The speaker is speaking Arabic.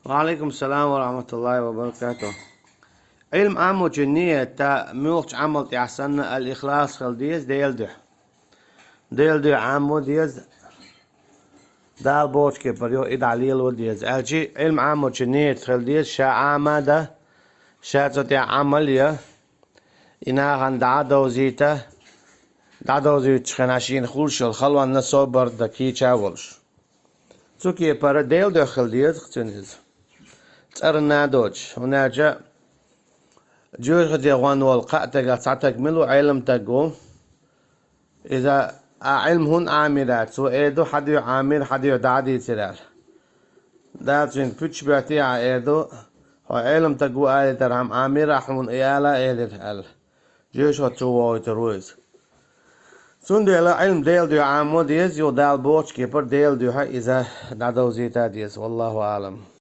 وعليكم السلام ورحمة الله وبركاته. علم عام جنية تا ميوخش عمل تحسن الإخلاص خلديز ديل عامو ديز دال بوش كي بريو إد عليل وديز ألجي علم عام جنية خلديز شا عامة شا تتي عملية إنا غن دعدو زيت خناشين خلوش الخلوان نصوبر دكي چاولش تسوكي برا ديل خلديز ختنز تسأرنا دوش هناك جوز خدي غوان والقاء تعتق ملو علم تقو إذا علم هون عاملات سو إيدو حديو عامل حديو دعدي تلال داتين بيتش بيعتي إيدو هو علم تقو آلي ترهم عامل رحمون إيالا إيدي تحل جوز خدو ترويز سون ديلا علم ديل ديو عامو ديز يو دال بوش كيبر ديل ديو إذا دعدو زيتا ديز والله أعلم.